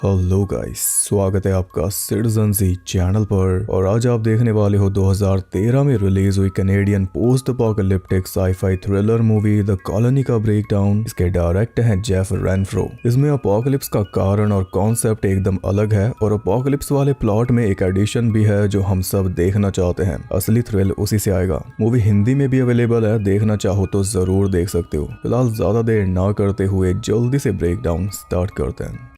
Hello guys, स्वागत है आपका सिटीजन जी चैनल पर। और आज आप देखने वाले हो 2013 में रिलीज हुई Canadian post apocalyptic sci-fi thriller movie the colony का ब्रेकडाउन। इसके डायरेक्टर हैं जेफ रेनफ्रो। इसमें अपोकलिप्स का कारण और कॉन्सेप्ट एकदम अलग है और अपोकलिप्स वाले प्लॉट में एक एडिशन भी है जो हम सब देखना चाहते हैं। असली थ्रिल उसी से आएगा। मूवी हिंदी में भी अवेलेबल है, देखना चाहो तो जरूर देख सकते हो। फिलहाल ज्यादा देर ना करते हुए जल्दी से ब्रेकडाउन स्टार्ट करते हैं।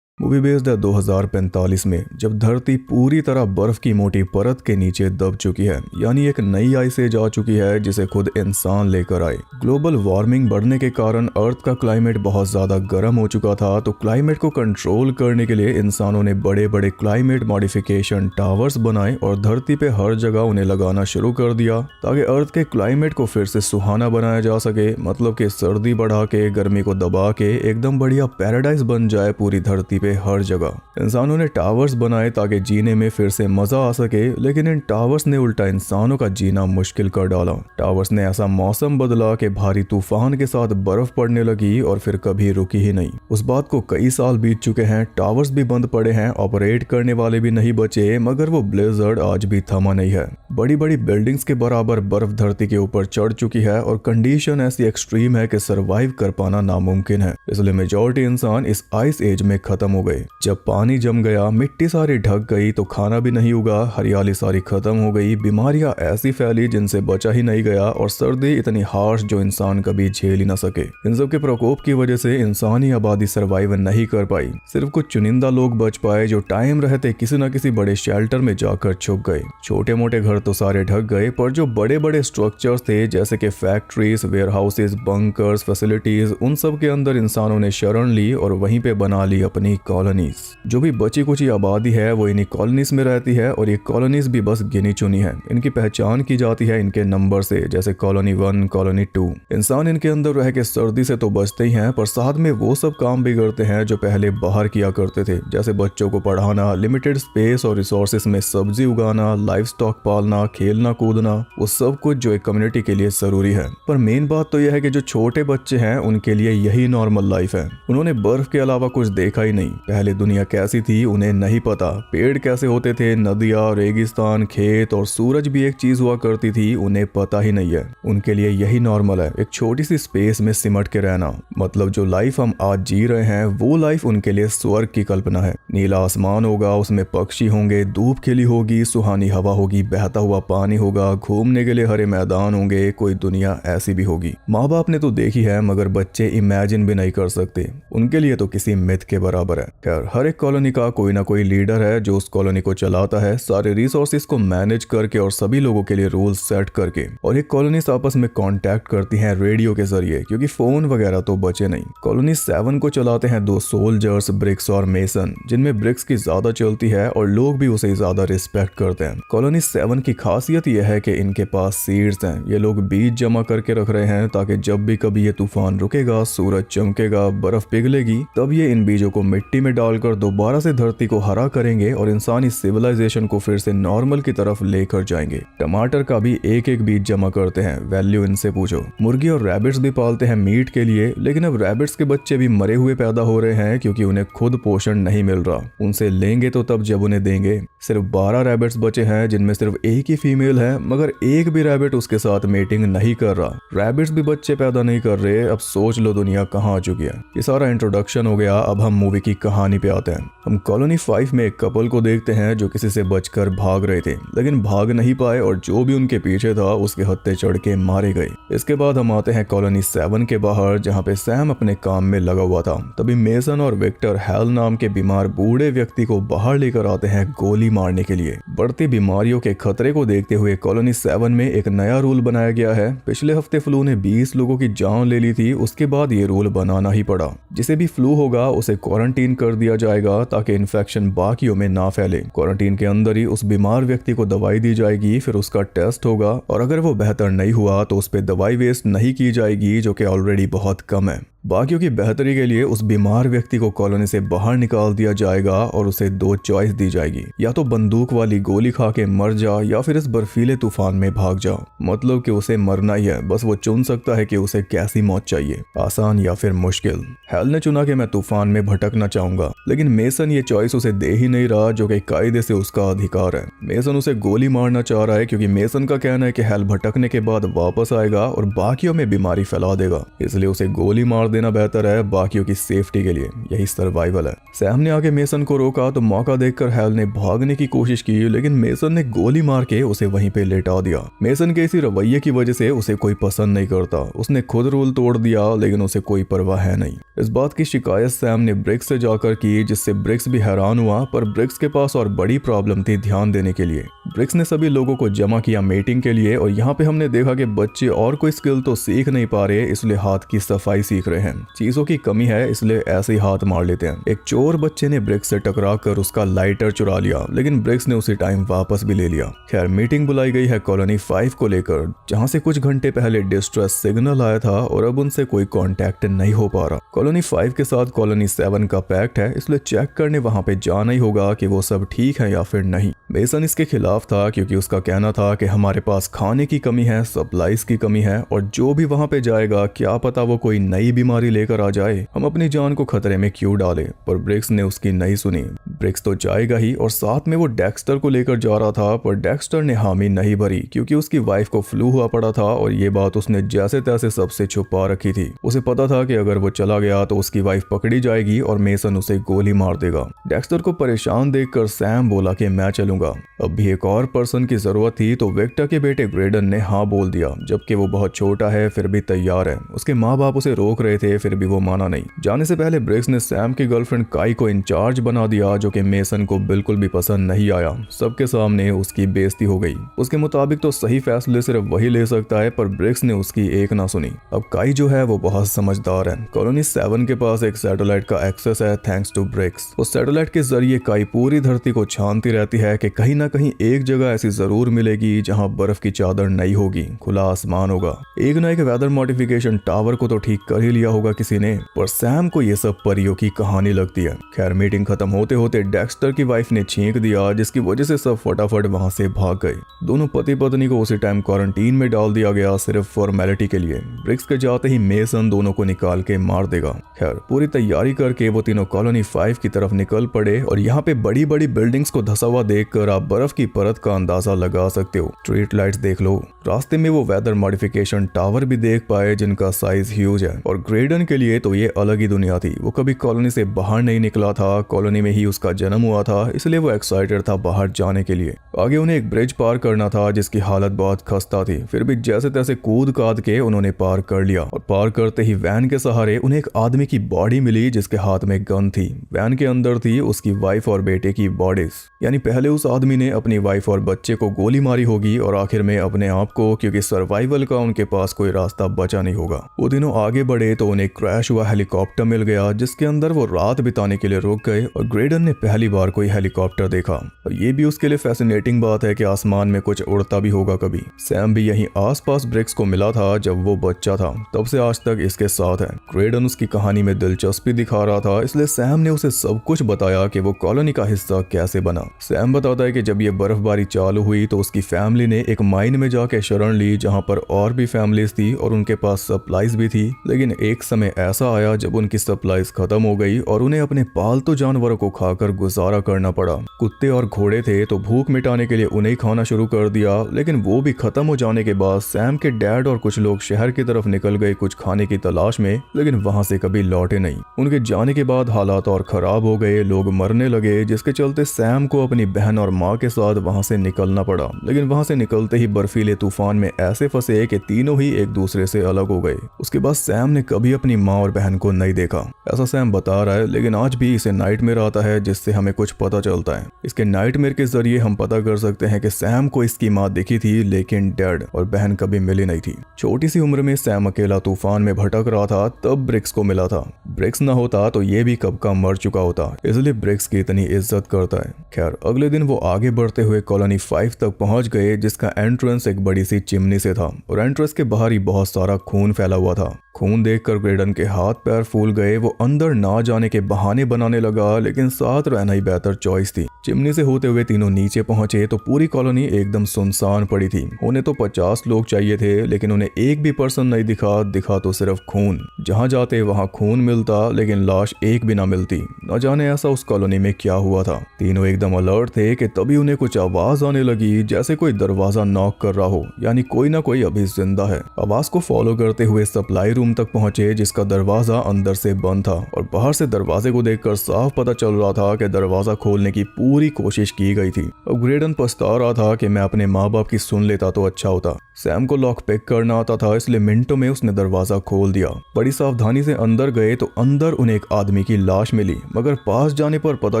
मूवी बेस्ड है 2045 में, जब धरती पूरी तरह बर्फ की मोटी परत के नीचे दब चुकी है, यानी एक नई आइस एज आ चुकी है जिसे खुद इंसान लेकर आए। ग्लोबल वार्मिंग बढ़ने के कारण अर्थ का क्लाइमेट बहुत ज्यादा गर्म हो चुका था, तो क्लाइमेट को कंट्रोल करने के लिए इंसानों ने बड़े बड़े क्लाइमेट मॉडिफिकेशन टावर्स बनाए और धरती पे हर जगह उन्हें लगाना शुरू कर दिया ताकि अर्थ के क्लाइमेट को फिर से सुहाना बनाया जा सके। मतलब कि सर्दी बढ़ा के, गर्मी को दबा के एकदम बढ़िया पैराडाइज बन जाए पूरी धरती पे हर जगह। इंसानों ने टावर्स बनाए ताकि जीने में फिर से मजा आ सके, लेकिन इन टावर्स ने उल्टा इंसानों का जीना मुश्किल कर डाला। टावर्स ने ऐसा मौसम बदला कि भारी तूफान के साथ बर्फ पड़ने लगी और फिर कभी रुकी ही नहीं। उस बात को कई साल बीत चुके हैं, टावर्स भी बंद पड़े हैं, ऑपरेट करने वाले भी नहीं बचे, मगर वो ब्लेजर्ड आज भी थमा नहीं है। बड़ी बड़ी बिल्डिंग्स के बराबर बर्फ धरती के ऊपर चढ़ चुकी है और कंडीशन ऐसी एक्सट्रीम है कि सरवाइव कर पाना नामुमकिन है। इसलिए मेजॉरिटी इंसान इस आइस एज में खत्म हो गए। जब पानी जम गया, मिट्टी सारी ढक गई, तो खाना भी नहीं उगा, हरियाली सारी खत्म हो गई, बीमारियां ऐसी फैली जिनसे बचा ही नहीं गया, और सर्दी इतनी हार्श जो इंसान कभी झेल ही न सके। इन सब के प्रकोप की वजह से इंसानी आबादी सर्वाइव नहीं कर पाई। सिर्फ कुछ चुनिंदा लोग बच पाए जो टाइम रहते किसी न किसी बड़े शेल्टर में जाकर छुप गए। छोटे मोटे घर तो सारे ढक गए, पर जो बड़े बड़े स्ट्रक्चर्स थे जैसे कि factories, warehouses, bunkers, facilities, उन सब के अंदर इंसानों ने शरण ली और वहीं पे बना ली अपनी कॉलोनीज। जो भी बची कुची आबादी है वो इन्हीं कॉलोनीज में रहती है, और ये कॉलोनीज भी बस गिनी चुनी है। इनकी पहचान की जाती है इनके नंबर से, जैसे कॉलोनी 1, कॉलोनी 2। इंसान इनके अंदर रह के सर्दी से तो बचते ही हैं, पर साथ में वो सब काम भी करते हैं जो पहले बाहर किया करते थे, जैसे बच्चों को पढ़ाना, लिमिटेड स्पेस और रिसोर्सेस में सब्जी उगाना, लाइफ स्टॉक पालना, खेलना कूदना, वो सब कुछ जो एक कम्युनिटी के लिए जरूरी है। पर मेन बात तो यह है कि जो छोटे बच्चे हैं उनके लिए यही नॉर्मल लाइफ है। उन्होंने बर्फ के अलावा कुछ देखा ही नहीं। पहले दुनिया कैसी थी उन्हें नहीं पता, पेड़ कैसे होते थे, नदियाँ, रेगिस्तान, खेत और सूरज भी एक चीज हुआ करती थी, उन्हें पता ही नहीं है। उनके लिए यही नॉर्मल है, एक छोटी सी स्पेस में सिमट के रहना। मतलब जो लाइफ हम आज जी रहे हैं वो लाइफ उनके लिए स्वर्ग की कल्पना है। नीला आसमान होगा, उसमें पक्षी होंगे, धूप खिली होगी, सुहानी हवा होगी, बहता हुआ पानी होगा, घूमने के लिए हरे मैदान होंगे। कोई दुनिया ऐसी भी होगी। माँ बाप ने तो देखी है, मगर बच्चे इमेजिन भी नहीं कर सकते। उनके लिए तो किसी मिथ के बराबर है। खैर, हर एक कॉलोनी का कोई ना कोई लीडर है जो उस कॉलोनी को चलाता है, सारे रिसोर्सेज को मैनेज करके और सभी लोगों के लिए रूल सेट करके। और ये कॉलोनीज आपस में कांटेक्ट करती हैं रेडियो के जरिए, क्योंकि फोन वगैरह तो बचे नहीं। कॉलोनी 7 को चलाते हैं 2 सोल्जर्स, ब्रिक्स और मेसन, जिनमें ब्रिक्स की ज्यादा चलती है और लोग भी उसे ज्यादा रिस्पेक्ट करते हैं। कॉलोनी 7 की खासियत यह है कि इनके पास सीड्स हैं। ये लोग बीज जमा करके रख रहे हैं ताकि जब भी कभी ये तूफान रुकेगा, सूरज चमकेगा, बर्फ पिघलेगी, तब ये इन बीजों को मिट्टी में डालकर दोबारा से धरती को हरा करेंगे और इंसानी सिविलाइजेशन को फिर से नॉर्मल की तरफ लेकर जाएंगे। टमाटर का भी एक एक बीज जमा करते हैं, वैल्यू इनसे पूछो। मुर्गी और रैबिट्स भी पालते हैं मीट के लिए, लेकिन अब रैबिट्स के बच्चे भी मरे हुए पैदा हो रहे हैं क्योंकि उन्हें खुद पोषण नहीं मिल रहा। उनसे लेंगे तो तब जब उन्हें देंगे। सिर्फ 12 रैबिट्स बचे हैं, जिनमें सिर्फ एक ही फीमेल है, मगर एक भी रैबिट उसके साथ मीटिंग नहीं कर रहा। रैबिट्स भी बच्चे पैदा नहीं कर रहे। अब सोच लो दुनिया कहाँ आ चुकी है। ये सारा इंट्रोडक्शन हो गया, अब हम मूवी की कहानी पे आते हैं। हम कॉलोनी 5 में एक कपल को देखते हैं जो किसी से बचकर भाग रहे थे, लेकिन भाग नहीं पाए और जो भी उनके पीछे था उसके हत्थे चढ़ के मारे गए। इसके बाद हम आते हैं कॉलोनी 7 के बाहर, जहाँ पे सैम अपने काम में लगा हुआ था। तभी मेसन और विक्टर हेल नाम के बीमार बूढ़े व्यक्ति को बाहर लेकर आते हैं गोली मारने के लिए। बढ़ती बीमारियों के खतरे को देखते हुए कॉलोनी 7 में एक नया रूल बनाया गया है। पिछले हफ्ते फ्लू ने 20 लोगों की जान ले ली थी, उसके बाद ये रूल बनाना ही पड़ा। जिसे भी फ्लू होगा उसे क्वारंटीन कर दिया जाएगा ताकि इन्फेक्शन बाकियों में ना फैले। क्वारंटीन के अंदर ही उस बीमार व्यक्ति को दवाई दी जाएगी, फिर उसका टेस्ट होगा और अगर वो बेहतर नहीं हुआ तो उस पर दवाई वेस्ट नहीं की जाएगी, जो कि ऑलरेडी बहुत कम है। बाकियों की बेहतरी के लिए उस बीमार व्यक्ति को कॉलोनी से बाहर निकाल दिया जाएगा और उसे 2 चॉइस दी जाएगी, या तो बंदूक वाली गोली खा के मर जा या फिर इस बर्फीले तूफान में भाग जा। मतलब कि उसे मरना ही है, बस वो चुन सकता है कि उसे कैसी मौत चाहिए, आसान या फिर मुश्किल। हैल ने चुना कि मैं तूफान में भटकना चाहूंगा, लेकिन मेसन ये चॉइस उसे दे ही नहीं रहा, जो कि कायदे से उसका अधिकार है। मेसन उसे गोली मारना चाह रहा है क्योंकि मेसन का कहना है कि हैल भटकने के बाद वापस आएगा और बाकियों में बीमारी फैला देगा, इसलिए उसे गोली मार देना बेहतर है बाकियों की सेफ्टी के लिए। यही सर्वाइवल है। सैम ने आके मेसन को रोका तो मौका देखकर हैल ने भागने की कोशिश की, लेकिन मेसन ने गोली मार के उसे वहीं पे लेटा दिया। मेसन के इसी रवैये की वजह से उसे कोई पसंद नहीं करता। उसने खुद रूल तोड़ दिया, लेकिन उसे कोई परवाह है नहीं। इस बात की शिकायत सैम ने ब्रिक्स से जाकर की, जिससे ब्रिक्स भी हैरान हुआ, पर ब्रिक्स के पास और बड़ी प्रॉब्लम थी ध्यान देने के लिए। ब्रिक्स ने सभी लोगों को जमा किया मीटिंग के लिए, और यहाँ पे हमने देखा कि बच्चे और कोई स्किल तो सीख नहीं पा रहे, इसलिए हाथ की सफाई सीख रहे हैं। चीजों की कमी है, इसलिए ऐसे ही हाथ मार लेते हैं। एक चोर बच्चे ने ब्रिक्स से टकरा कर उसका लाइटर चुरा लिया, लेकिन ब्रिक्स ने उसी टाइम वापस भी ले लिया। खैर, मीटिंग बुलाई गई है कॉलोनी 5 को लेकर, जहाँ से कुछ घंटे पहले डिस्ट्रेस सिग्नल आया था और अब उनसे कोई कांटेक्ट नहीं हो पा रहा। कॉलोनी 5 के साथ कॉलोनी 7 का पैक्ट है, इसलिए चेक करने वहां पे जाना ही होगा कि वो सब ठीक है या फिर नहीं। मेसन इसके खिलाफ था क्योंकि उसका कहना था कि हमारे पास खाने की कमी है, सप्लाईज की कमी है, और जो भी वहां पे जाएगा क्या पता वो कोई नई बीमारी लेकर आ जाए, हम अपनी जान को खतरे में क्यों डालें। पर ब्रिक्स ने उसकी नहीं सुनी। ब्रिक्स तो जाएगा ही, और साथ में वो डेक्स्टर को लेकर जा रहा था, पर डेक्स्टर ने हामी नहीं भरी क्योंकि उसकी वाइफ को फ्लू हुआ पड़ा था, और ये बात उसने जैसे तैसे सबसे छुपा रखी थी। उसे पता था कि अगर वो चला गया तो उसकी वाइफ पकड़ी जाएगी और मेसन उसे गोली मार देगा। डेक्स्टर को परेशान देखकर सैम बोला कि मैं चलूंगा। अब भी एक और पर्सन की जरूरत थी, तो विक्टर के बेटे ग्रेडन ने हाँ बोल दिया, जबकि वो बहुत छोटा है फिर भी तैयार है। उसके माँ बाप उसे रोक रहे थे, फिर भी वो माना नहीं। जाने से पहले ब्रिक्स ने सैम की गर्लफ्रेंड काई को इंचार्ज बना दिया, जो कि मेसन को बिल्कुल भी पसंद नहीं आया। सबके सामने उसकी बेइज्जती हो गई। उसके मुताबिक तो सही फैसले सिर्फ वही ले सकता है, पर ब्रिक्स ने उसकी एक ना सुनी। अब काई जो है वो बहुत समझदार है। कॉलोनी 7 के पास एक सैटेलाइट का एक्सेस है थैंक्स टू ब्रिक्स। उस सैटेलाइट के जरिए काई पूरी धरती को छानती रहती है कि कहीं ना कहीं एक जगह ऐसी जरूर मिलेगी जहां बर्फ की चादर नहीं होगी, खुला आसमान होगा। एक ना एक वेदर मॉडिफिकेशन टावर को तो ठीक कर ही लिया होगा किसी ने, पर सैम को ये सब परियों की कहानी लगती है। खैर, मीटिंग खत्म होते होते डेक्स्टर की वाइफ ने छींक दिया, जिसकी वजह से सब फटाफट वहां से भाग गए। दोनों पति पत्नी को उसी टाइम क्वारंटीन में डाल दिया गया, सिर्फ फॉर्मेलिटी के लिए। ब्रिक्स के जाते ही मेसन दोनों को निकाल के मार देगा। खैर, पूरी तैयारी करके वो तीनों कॉलोनी 5 की तरफ निकल पड़े, और यहाँ पे बड़ी बड़ी बिल्डिंग्स को धसा हुआ देखकर आप बर्फ की परत का अंदाजा लगा सकते हो। स्ट्रीट लाइट्स देख लो। रास्ते में वो वेदर मॉडिफिकेशन टावर भी देख पाए, जिनका साइज ह्यूज है। और ग्रेडन के लिए तो ये अलग ही दुनिया थी। वो कभी कॉलोनी से बाहर नहीं निकला था, कॉलोनी में ही उसका जन्म हुआ था, इसलिए वो एक्साइटेड था बाहर जाने के लिए। आगे उन्हें एक ब्रिज पार करना था, जिसकी हालत बहुत खस्ता थी, फिर भी जैसे तैसे कूद काद के उन्होंने पार कर लिया। और पार करते ही वैन के सहारे उन्हें एक आदमी की बॉडी मिली, जिसके हाथ में गन थी। वैन के अंदर थी उसकी वाइफ और बेटे की बॉडीज। यानी पहले उस आदमी ने अपनी वाइफ और बच्चे को गोली मारी होगी, और आखिर में अपने आप को, क्योंकि सर्वाइवल का उनके पास कोई रास्ता बचा नहीं होगा। वो दिनों आगे बढ़े तो उन्हें क्रैश हुआ हेलीकॉप्टर मिल गया, जिसके अंदर वो रात बिताने के लिए रुक गए। और ग्रेडन ने पहली बार कोई हेलीकॉप्टर देखा, और ये भी उसके लिए फैसिनेटिंग बात है कि आसमान में कुछ उड़ता भी होगा कभी। सैम भी यहीं आसपास ब्रिक्स को मिला था जब वो बच्चा था, तब से आज तक इसके साथ है। ग्रेडन उसकी कहानी में दिलचस्पी दिखा रहा था, इसलिए सैम ने उसे सब कुछ बताया कि वो कॉलोनी का हिस्सा कैसे बना। सैम बताता है कि जब ये बर्फबारी चालू हुई तो उसकी फैमिली ने एक माइन में जाके शरण ली, जहां पर और भी फैमिलीज थी और उनके पास सप्लाईज भी थी। लेकिन एक समय ऐसा आया जब उनकी सप्लाईज खत्म हो गई और उन्हें अपने पालतू जानवरों को खाकर गुजारा करना पड़ा। कुत्ते और घोड़े थे तो भूख मिटाने के लिए उन्हें खाना शुरू कर दिया, लेकिन वो भी खत्म हो जाने के बाद सैम के डैड और कुछ लोग शहर की तरफ निकल गए कुछ खाने की तलाश में, लेकिन वहां से कभी लौटे नहीं। उनके जाने के बाद हालात और खराब हो गए, लोग मरने लगे, जिसके चलते सैम को अपनी बहन और माँ के साथ वहां से निकलना पड़ा। लेकिन वहां से निकलते ही बर्फीले तूफान में ऐसे फंसे कि तीनों ही एक दूसरे से अलग हो गए। उसके बाद सैम ने कभी अपनी माँ और बहन को नहीं देखा, ऐसा सैम बता रहा है। लेकिन आज भी इसे नाइटमेयर आता है, जिससे हमें कुछ पता चलता है। इसके नाइटमेयर के जरिए हम पता कर सकते हैं कि सैम को इसकी माँ दिखी थी, लेकिन डेड, और बहन कभी मिली नहीं थी। छोटी सी उम्र में सैम अकेला तूफान में भटक रहा था, तब ब्रिक्स को मिला था। ब्रिक्स ना होता तो ये भी कब का मर चुका होता, इसलिए ब्रिक्स की इतनी इज्जत करता है। खैर, अगले दिन वो आगे बढ़ते हुए कॉलोनी 5 तक पहुंच गए, जिसका एंट्रेंस एक बड़ी सी चिमनी से था, और एंट्रेंस के बाहर ही बहुत सारा खून फैला हुआ था। खून देखकर ग्रेडन के हाथ पैर फूल गए। वो अंदर ना जाने के बहाने बनाने लगा, लेकिन साथ रहना ही बेहतर चॉइस थी। चिमनी से होते हुए तीनों नीचे पहुंचे तो पूरी कॉलोनी एकदम सुनसान पड़ी थी। उन्हें तो 50 लोग चाहिए थे, लेकिन उन्हें एक भी पर्सन नहीं दिखा तो सिर्फ खून। जहां जाते वहां खून मिलता, लेकिन लाश एक भी ना मिलती। न जाने ऐसा उस कॉलोनी में क्या हुआ था। तीनों एकदम अलर्ट थे कि तभी उन्हें कुछ आवाज आने लगी, जैसे कोई दरवाजा नॉक कर रहा हो, यानी कोई ना कोई अभी जिंदा है। आवाज को फॉलो करते हुए सप्लाई रूम तक पहुंचे, जिसका दरवाजा अंदर से बंद था और बाहर से दरवाजे को देखकर साफ पता चल रहा था कि दरवाजा खोलने की पूरी कोशिश की गई थी। अब ग्रेडन पछता रहा था कि मैं अपने माँ बाप की सुन लेता तो अच्छा होता। सैम को लॉक पिक करना आता था, इसलिए मिनटों में उसने दरवाजा खोल दिया। बड़ी सावधानी से अंदर गए तो अंदर उन्हें एक आदमी की लाश मिली, मगर पास जाने पर पता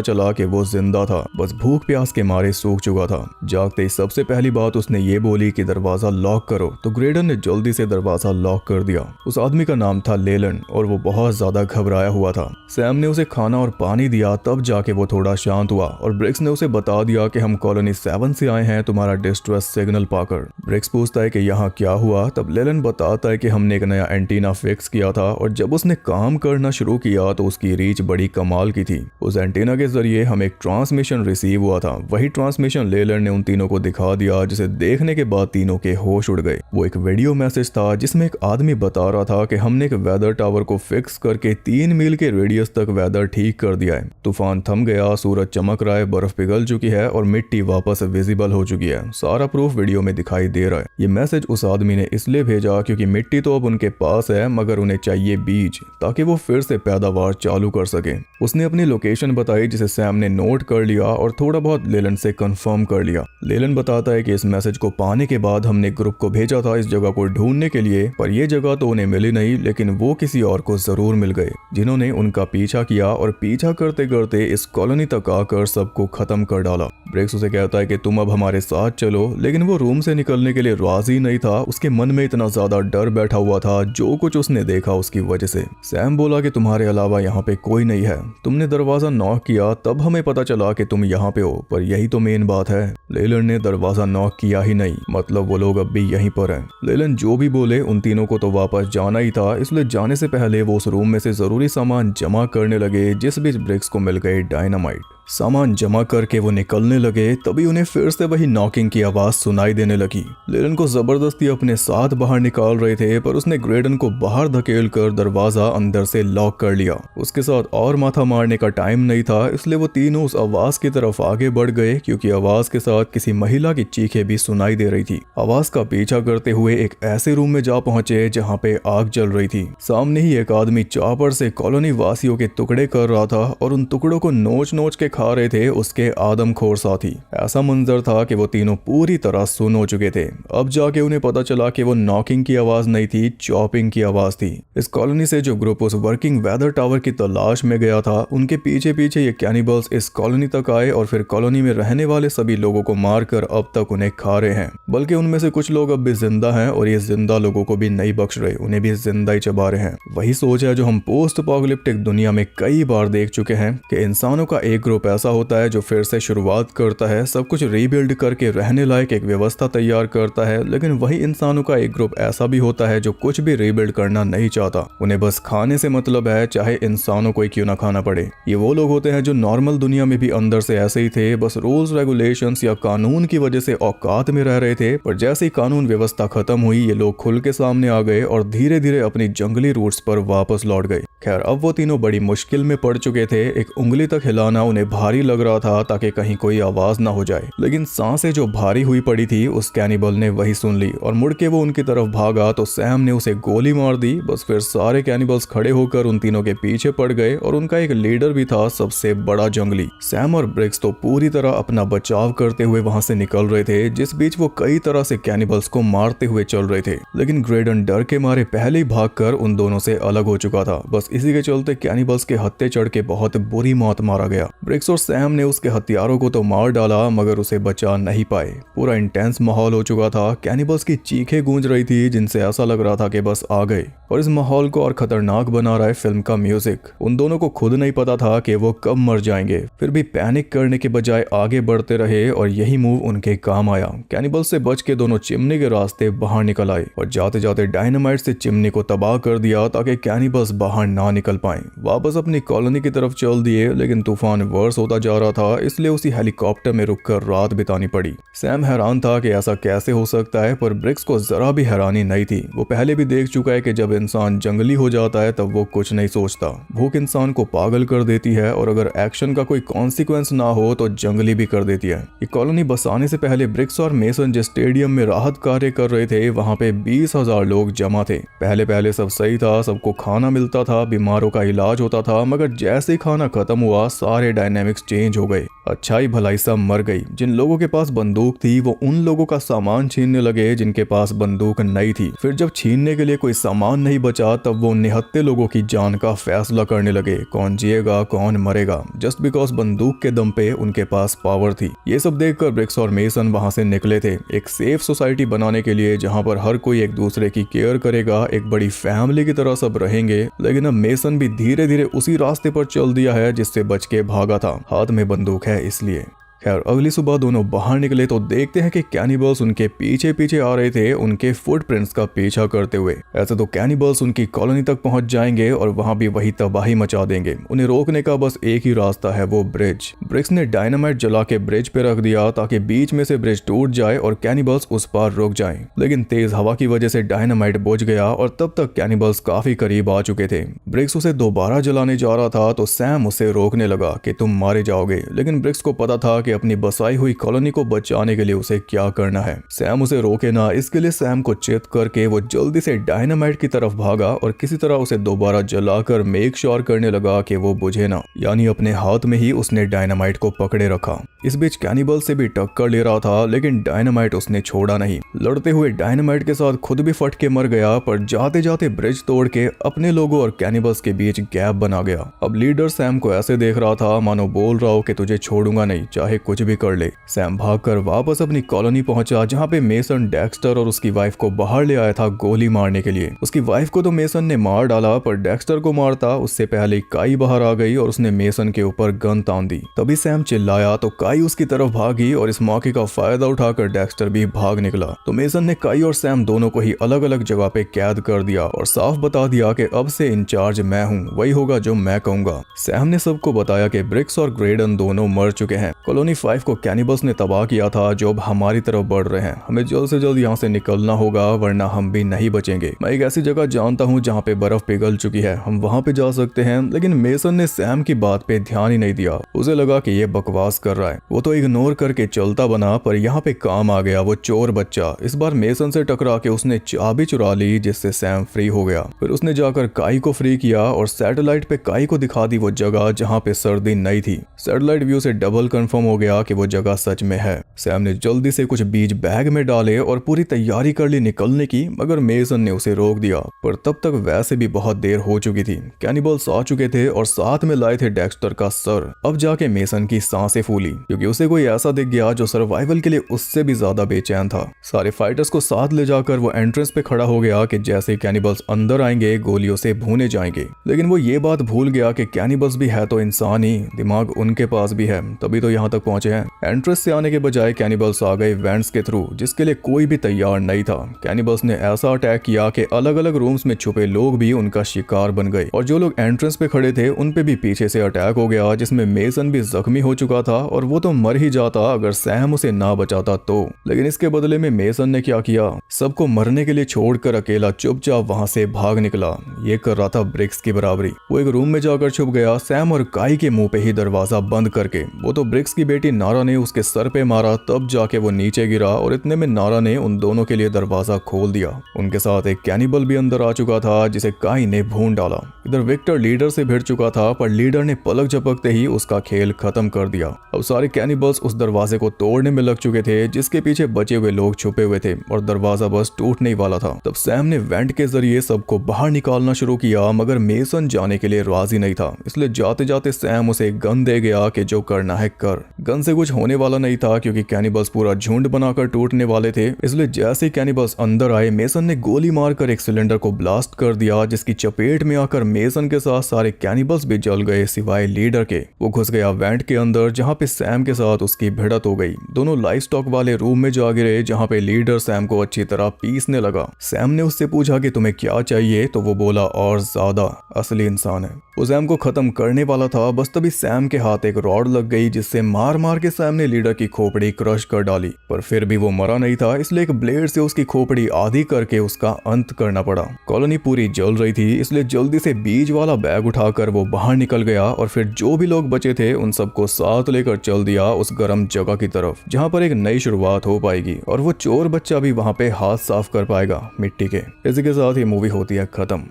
चला कि वो जिंदा था, बस भूख प्यास के मारे सूख चुका था। जागते ही सबसे पहली बात उसने ये बोली कि दरवाजा लॉक करो, तो ग्रेडन ने जल्दी से दरवाजा लॉक कर दिया। उस आदमी का नाम था लेलन और वो बहुत ज्यादा घबराया हुआ था। सैम ने उसे खाना और पानी दिया, तब जाके वो थोड़ा शांत हुआ और ब्रिक्स ने उसे बता दिया कि हम कॉलोनी 7 से आए हैं तुम्हारा डिस्ट्रेस सिग्नल पाकर। ब्रिक्स पूछता है कि यहाँ क्या हुआ, तब लेलन बताता है कि हमने एक नया एंटीना फिक्स किया था और जब उसने काम करना शुरू किया तो उसकी रीच बड़ी कमाल की थी। उस एंटीना के जरिए हमें एक ट्रांसमिशन रिसीव हुआ था। वही ट्रांसमिशन लेलन ने उन तीनों को दिखा दिया, जिसे देखने के बाद तीनों के होश उड़ गए। वो एक वीडियो मैसेज था जिसमें एक आदमी बता रहा था कि हमने एक वेदर टावर को फिक्स करके 3 मील के रेडियस तक वेदर ठीक कर दिया है। तूफान थम गया, सूरज चमक रहा है, बर्फ पिघल चुकी है और मिट्टी वापस विजिबल हो चुकी है। सारा प्रूफ वीडियो में दिखाई दे रहा है। ये मैसेज उस आदमी ने इसलिए भेजा क्योंकि मिट्टी तो अब उनके पास है, मगर उन्हें चाहिए बीज, ताकि वो फिर से पैदावार चालू कर सके। उसने अपनी लोकेशन बताई, जिसे सैम ने नोट कर लिया और थोड़ा बहुत लेलन से कंफर्म कर लिया। लेलन बताता है कि इस मैसेज को पाने के बाद हमने ग्रुप को भेजा था इस जगह को ढूंढने के लिए, पर यह जगह तो उन्हें मिली नहीं, लेकिन वो किसी और को जरूर मिल गए, जिन्होंने उनका पीछा किया और पीछा करते करते इस कॉलोनी तक आकर सबको खत्म कर डाला। ब्रिक्स उसे कहता है कि तुम अब हमारे साथ चलो, लेकिन वो रूम से निकलने के लिए राजी नहीं था। उसके मन में इतना ज्यादा डर बैठा हुआ था जो कुछ उसने देखा उसकी वजह से। सैम बोला कि तुम्हारे अलावा यहाँ पे कोई नहीं है, तुमने दरवाजा नॉक किया तब हमें पता चला कि तुम यहाँ पे हो, पर यही तो मेन बात है। लेलन ने दरवाजा नॉक किया ही नहीं, मतलब वो लोग अब भी यहीं पर हैं। लेलन जो भी बोले, उन तीनों को तो वापस जाना ही था, इसलिए जाने से पहले वो उस रूम में से जरूरी सामान जमा करने लगे, जिस बीच ब्रिक्स को मिल गई डायनामाइट। सामान जमा करके वो निकलने लगे, तभी उन्हें फिर से वही नॉकिंग की आवाज सुनाई देने लगी। लेलन को जबरदस्ती अपने साथ बाहर निकाल रहे थे, पर उसने ग्रेडन को बाहर धकेल कर दरवाजा अंदर से लॉक कर लिया। उसके साथ और माथा मारने का टाइम नहीं था, इसलिए वो तीनों उस आवाज की तरफ आगे बढ़ गए, क्योंकि आवाज के साथ किसी महिला की चीखें भी सुनाई दे रही थी। आवाज का पीछा करते हुए एक ऐसे रूम में जा पहुंचे जहाँ पे आग जल रही थी। सामने ही एक आदमी चापर से कॉलोनी वासियों के टुकड़े कर रहा था और उन टुकड़ों को नोच नोच के खा रहे थे उसके आदमखोर साथी। ऐसा मंजर था कि वो तीनों पूरी तरह सुन हो चुके थे। अब जाके उन्हें पता चला कि वो नॉकिंग की आवाज नहीं थी, चॉपिंग की आवाज थी। इस कॉलोनी से जो ग्रुप उस वर्किंग वेदर टावर की तलाश में गया था, उनके पीछे पीछे ये कैनिबल्स इस कॉलोनी तक आए और फिर कॉलोनी में रहने वाले सभी लोगों को मारकर अब तक उन्हें खा रहे हैं। बल्कि उनमें से कुछ लोग अब भी जिंदा हैं और ये जिंदा लोगों को भी नहीं बख्श रहे, उन्हें भी जिंदा ही चबा रहे हैं। वही सोच है जो हम पोस्ट अपोकैलिप्टिक दुनिया में कई बार देख चुके हैं कि इंसानों का एक ग्रुप ऐसा होता है जो फिर से शुरुआत करता है, सब कुछ रीबिल्ड करके रहने लायक एक व्यवस्था तैयार करता है। लेकिन वही इंसानों का एक ग्रुप ऐसा भी होता है जो कुछ भी रीबिल्ड करना नहीं चाहता, उन्हें बस खाने से मतलब है, चाहे इंसानों को ही क्यों ना खाना पड़े। ये वो लोग होते हैं जो नॉर्मल दुनिया में भी अंदर से ऐसे ही थे, बस रूल्स रेगुलेशंस या कानून की वजह से औकात में रह रहे थे, पर जैसे ही कानून व्यवस्था खत्म हुई, ये लोग खुल के सामने आ गए और धीरे धीरे अपनी जंगली रूट्स पर वापस लौट गए। खैर, अब वो तीनों बड़ी मुश्किल में पड़ चुके थे। एक उंगली तक हिलाना उन्हें भारी लग रहा था ताकि कहीं कोई आवाज ना हो जाए, लेकिन सांसें जो भारी हुई पड़ी थी उस कैनिबल ने वही सुन ली और मुड़ के वो उनकी तरफ भागा तो सैम ने उसे गोली मार दी। बस फिर सारे कैनिबल्स खड़े होकर उन तीनों के पीछे पड़ गए और उनका एक लीडर भी था, सबसे बड़ा जंगली। सैम और ब्रिक्स तो पूरी तरह अपना बचाव करते हुए वहां से निकल रहे थे, जिस बीच वो कई तरह से कैनिबल्स को मारते हुए चल रहे थे। लेकिन ग्रेडन डर के मारे पहले ही भागकर उन दोनों से अलग हो चुका था। बस इसी के चलते कैनिबल्स के हत्थे चढ़ के बहुत बुरी मौत मारा गया। ब्रिक्स ब्रिक्स और सैम ने उसके हथियारों को तो मार डाला मगर उसे बचा नहीं पाए। पूरा इंटेंस माहौल हो चुका था। कैनिबल्स की चीखें गूंज रही थी जिनसे ऐसा लग रहा था कि बस आ गए। और इस माहौल को और खतरनाक बना रहा है फिल्म का म्यूजिक। उन दोनों को खुद नहीं पता था कि वो कब मर जाएंगे, फिर भी पैनिक करने के बजाय आगे बढ़ते रहे और यही मूव उनके काम आया। कैनिबल से बच के दोनों चिमनी के रास्ते बाहर निकल आए और जाते जाते डायनामाइट से चिमनी को तबाह कर दिया ताकि कैनिबल्स बाहर ना निकल पाएं। वापस अपनी कॉलोनी की तरफ चल दिए, लेकिन तूफान वर्स होता जा रहा था, इसलिए उसी हेलीकॉप्टर में रुककर रात बितानी पड़ी। सैम हैरान था कि ऐसा कैसे हो सकता है, पर ब्रिक्स को जरा भी हैरानी नहीं थी। वो पहले भी देख चुका है कि जब इंसान जंगली हो जाता है तब वो कुछ नहीं सोचता। भूख इंसान को पागल कर देती है और अगर एक्शन का कोई कॉन्सिक्वेंस ना हो तो जंगली भी कर देती है। ये कॉलोनी बसाने से पहले ब्रिक्स और मेसन जिस स्टेडियम में राहत कार्य कर रहे थे वहां पे 20,000 लोग जमा थे। पहले सब सही था, सबको खाना मिलता था, बीमारों का इलाज होता था, मगर जैसे ही खाना खत्म हुआ सारे डायनेमिक्स चेंज हो गए। अच्छाई भलाई सब मर गई। जिन लोगों के पास बंदूक थी वो उन लोगों का सामान छीनने लगे जिनके पास बंदूक नहीं थी। फिर जब छीनने के लिए कोई सामान नहीं बचा तब वो निहत्थे लोगों की जान का फैसला करने लगे, कौन जिएगा कौन मरेगा, जस्ट बिकॉज बंदूक के दम पे उनके पास पावर थी। ये सब देखकर ब्रिक्स और मेसन वहां से निकले थे, एक सेफ सोसाइटी बनाने के लिए जहां पर हर कोई एक दूसरे की केयर करेगा, एक बड़ी फैमिली की तरह सब रहेंगे। लेकिन अब मेसन भी धीरे धीरे उसी रास्ते पर चल दिया है जिससे बच के भागा था, हाथ में बंदूक है इसलिए। खैर अगली सुबह दोनों बाहर निकले तो देखते हैं कि कैनिबल्स उनके पीछे पीछे आ रहे थे, उनके फुटप्रिंट्स का पीछा करते हुए। ऐसे तो कैनिबल्स उनकी कॉलोनी तक पहुंच जाएंगे और वहां भी वही तबाही मचा देंगे। उन्हें रोकने का बस एक ही रास्ता है, वो ब्रिज। ब्रिक्स ने डायनामाइट जला के ब्रिज पे रख दिया ताकि बीच में से ब्रिज टूट जाए और कैनिबल्स उस पार रुक जाएं। लेकिन तेज हवा की वजह से डायनामाइट बुझ गया और तब तक कैनिबल्स काफी करीब आ चुके थे। ब्रिक्स उसे दोबारा जलाने जा रहा था तो सैम उसे रोकने लगा कि तुम मारे जाओगे, लेकिन ब्रिक्स को पता था कि अपनी बसाई हुई कॉलोनी को बचाने के लिए उसे क्या करना है। सैम उसे रोके ना, इसके लिए सैम को चित करके वो जल्दी से डायनामाइट की तरफ भागा और किसी तरह उसे दोबारा जलाकर मेक श्योर करने लगा कि वो बुझे ना, यानी अपने हाथ में ही उसने डायनामाइट को पकड़े रखा। इस बीच कैनिबल से भी टक्कर ले रहा था, लेकिन डायनामाइट उसने छोड़ा नहीं। लड़ते हुए डायनामाइट के साथ खुद भी फट के मर गया, पर जाते जाते ब्रिज तोड़ के अपने लोगों और कैनिबल्स के बीच गैप बना गया। अब लीडर सैम को ऐसे देख रहा था मानो बोल रहा हो कि तुझे छोड़ूंगा नहीं, चाहे कुछ भी कर ले। सैम भागकर वापस अपनी कॉलोनी पहुंचा जहां पे मेसन डेक्स्टर और उसकी वाइफ को बाहर ले आया था गोली मारने के लिए। उसकी वाइफ को तो मेसन ने मार डाला, पर डेक्स्टर को मारता उससे पहले काई बाहर आ गई और उसने मेसन के ऊपर गन तान दी। तभी सैम चिल्लाया तो काई उसकी तरफ भागी और इस मौके का फायदा उठाकर डेक्स्टर भी भाग निकला। तो मेसन ने काई और सैम दोनों को ही अलग अलग जगह पे कैद कर दिया और साफ बता दिया कि अब से इंचार्ज मैं हूँ, वही होगा जो मैं कहूंगा। सैम ने सबको बताया कि ब्रिक्स और ग्रेडन दोनों मर चुके हैं। कॉलोनी 5 को कैनिबल्स ने तबाह किया था जो अब हमारी तरफ बढ़ रहे हैं। हमें जल्द से जल्द यहाँ से निकलना होगा वरना हम भी नहीं बचेंगे। मैं एक ऐसी जगह जानता हूँ जहाँ पे बर्फ पिघल चुकी है, हम वहाँ पे जा सकते हैं। लेकिन मेसन ने सैम की बात पे ध्यान ही नहीं दिया। उसे लगा कि ये बकवास कर रहा है, वो तो इग्नोर करके चलता बना। पर यहाँ पे काम आ गया वो चोर बच्चा। इस बार मेसन से टकरा के उसने चाबी चुरा ली जिससे सैम फ्री हो गया। फिर उसने जाकर काई को फ्री किया और सैटेलाइट पे काई को दिखा दी वो जगह जहाँ पे सर्दी नहीं थी। सैटेलाइट व्यू से डबल कंफर्म हो गया कि वो जगह सच में है। सैम ने जल्दी से कुछ बीज बैग में डाले और पूरी तैयारी कर ली निकलने की, मगर मेसन ने उसे रोक दिया। पर तब तक वैसे भी बहुत देर हो चुकी थी। कैनिबल्स आ चुके थे और साथ में लाए थे डेक्स्टर का सर। अब जाके मेसन की सांसें फूली क्योंकि उसे कोई ऐसा दिख गया जो सर्वाइवल के लिए उससे भी ज्यादा बेचैन था। सारे फाइटर्स को साथ ले जाकर वो एंट्रेंस पे खड़ा हो गया कि जैसे कैनिबल्स अंदर आएंगे गोलियों से भूने जाएंगे। लेकिन वो ये बात भूल गया कि कैनिबल्स भी है तो इंसान ही, दिमाग उनके पास भी है, तभी तो यहाँ तक पहुंचे हैं। एंट्रेंस से आने के बजाय कैनिबल्स आ गए वेंट्स के थ्रू, जिसके लिए कोई भी तैयार नहीं था। कैनिबल्स ने ऐसा अटैक किया कि अलग अलग रूम्स में छुपे लोग भी उनका शिकार बन गए और जो लोग एंट्रेंस पे खड़े थे उन पे भी पीछे से अटैक हो गया, जिसमें मेसन भी जख्मी हो चुका था और वो तो मर ही जाता अगर सैम उसे ना बचाता तो। लेकिन इसके बदले में मेसन ने क्या किया, सबको मरने के लिए छोड़कर अकेला चुपचाप वहां से भाग निकला। ये कर रहा था ब्रिक्स की बराबरी। वो एक रूम में जाकर छुप गया, सैम और काई के मुंह पे ही दरवाजा बंद करके। वो तो ब्रिक्स की बेटी नारा ने उसके सर पे मारा, तब जाके वो नीचे गिरा और इतने में नारा ने उन दोनों के लिए दरवाजा खोल दिया। उनके साथ एक कैनिबल भी अंदर आ चुका था जिसे काई ने भून डाला। इधर विक्टर लीडर से भिड़ चुका था, पर लीडर ने पलक झपकते ही उसका खेल खत्म कर दिया। अब सारे कैनिबल्स उस दरवाजे को तोड़ने में लग चुके थे जिसके पीछे बचे हुए लोग छुपे हुए थे और दरवाजा बस टूटने ही वाला था। तब सैम ने वेंट के जरिए सबको बाहर निकालना शुरू किया, मगर मेसन जाने के लिए राजी नहीं था। इसलिए जाते जाते सैम उसे एक गन दे गया कि जो करना है कर। गन से कुछ होने वाला नहीं था क्योंकि कैनिबल्स पूरा झुंड बनाकर टूटने वाले थे। इसलिए जैसे ही कैनिबल्स अंदर आए, मेसन ने गोली मारकर एक सिलेंडर को ब्लास्ट कर दिया, जिसकी चपेट में आकर मेसन के साथ सारे कैनिबल्स भी जल गए सिवाय लीडर के। वो घुस गया वेंट के अंदर जहाँ पे सैम के साथ उसकी भिड़त हो गई। दोनों लाइफ स्टॉक वाले रूम में जा गिरे जहाँ पे लीडर सैम को अच्छी तरह पीसने लगा। सैम ने उससे पूछा कि तुम्हें क्या चाहिए, तो वो बोला और ज्यादा, असली इंसान है। वो सैम को खत्म करने वाला था, बस तभी सैम के हाथ एक रॉड लग गई जिससे मार मार के सैम ने लीडर की खोपड़ी क्रश कर डाली। पर फिर भी वो मरा नहीं था, इसलिए एक ब्लेड से उसकी खोपड़ी आधी करके उसका अंत करना पड़ा। कॉलोनी पूरी जल रही थी, इसलिए जल्दी से बीज वाला बैग उठाकर वो बाहर निकल गया और फिर जो भी लोग बचे थे उन सबको साथ लेकर चल दिया उस गर्म जगह की तरफ जहाँ पर एक नई शुरुआत हो पाएगी और वो चोर बच्चा भी वहाँ पे हाथ साफ कर पाएगा मिट्टी के। इसी के साथ ये मूवी होती है खत्म।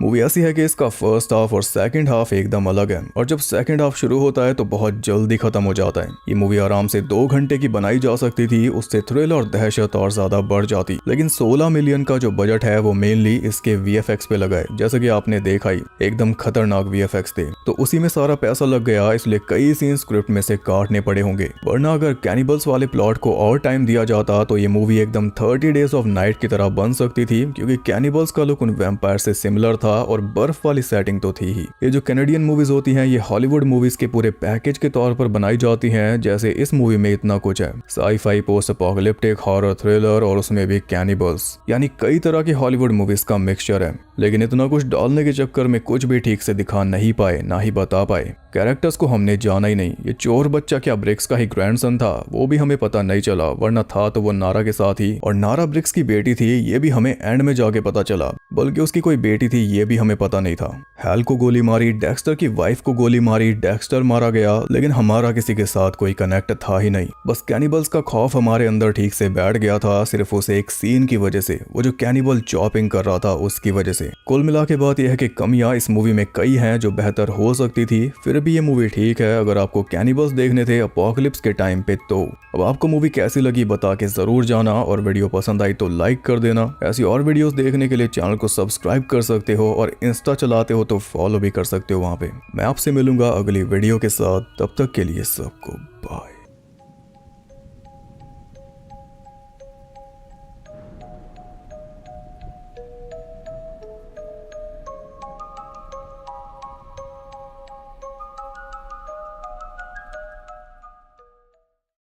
मूवी ऐसी है कि इसका फर्स्ट हाफ और सेकंड हाफ एकदम अलग है, और जब सेकंड हाफ शुरू होता है तो बहुत जल्दी खत्म हो जाता है। ये मूवी आराम से 2 घंटे की बनाई जा सकती थी, उससे थ्रिल और दहशत और ज्यादा बढ़ जाती। लेकिन 16 मिलियन का जो बजट है वो मेनली इसके VFX पे लगा है। जैसे कि आपने देखा ही, एकदम खतरनाक VFX थे, तो उसी में सारा पैसा लग गया, इसलिए कई सीन स्क्रिप्ट में से काटने पड़े होंगे। वरना अगर कैनिबल्स वाले प्लॉट को और टाइम दिया जाता तो ये मूवी एकदम 30 डेज ऑफ नाइट की तरह बन सकती थी, क्योंकि कैनिबल्स का लुक उन वैम्पायर से सिमिलर था और बर्फ वाली सेटिंग तो थी ही। ये जो कैनेडियन मूवीज होती हैं ये हॉलीवुड मूवीज के पूरे पैकेज के तौर पर बनाई जाती हैं। जैसे इस मूवी में इतना कुछ है, sci-fi, post apocalyptic, horror, thriller और उसमें भी कैनिबल्स, यानी कई तरह की हॉलीवुड मूवीज का मिक्सचर है। लेकिन इतना कुछ डालने के चक्कर में कुछ भी ठीक से दिखा नहीं पाए, ना ही बता पाए। कैरेक्टर्स को हमने जाना ही नहीं। ये चोर बच्चा क्या ब्रिक्स का ही ग्रैंडसन था, वो भी हमें पता नहीं चला, वरना था तो वो नारा के साथ ही, और नारा ब्रिक्स की बेटी थी ये भी हमें एंड में जाके पता चला, बल्कि उसकी कोई बेटी थी ये भी हमें पता नहीं था। हैल को गोली मारी, डेक्स्टर की वाइफ को गोली मारी, डेक्स्टर मारा गया, लेकिन हमारा किसी के साथ कोई कनेक्ट था ही नहीं। बस कैनिबल्स का खौफ हमारे अंदर ठीक से बैठ गया था, सिर्फ उस एक सीन की वजह से, वो जो कैनिबल चॉपिंग कर रहा था उसकी वजह से। कुल मिला के बात यह है कि कमियां इस मूवी में कई हैं जो बेहतर हो सकती थी, फिर भी ये मूवी ठीक है अगर आपको कैनिबल्स देखने थे अपोकलिप्स के टाइम पे। तो अब आपको मूवी कैसी लगी बता के जरूर जाना, और वीडियो पसंद आई तो लाइक कर देना। ऐसी और वीडियोस देखने के लिए चैनल को सब्सक्राइब कर सकते हो, और इंस्टा चलाते हो तो फॉलो भी कर सकते हो वहां पे। मैं आपसे मिलूंगा अगली वीडियो के साथ, तब तक के लिए सबको बाय।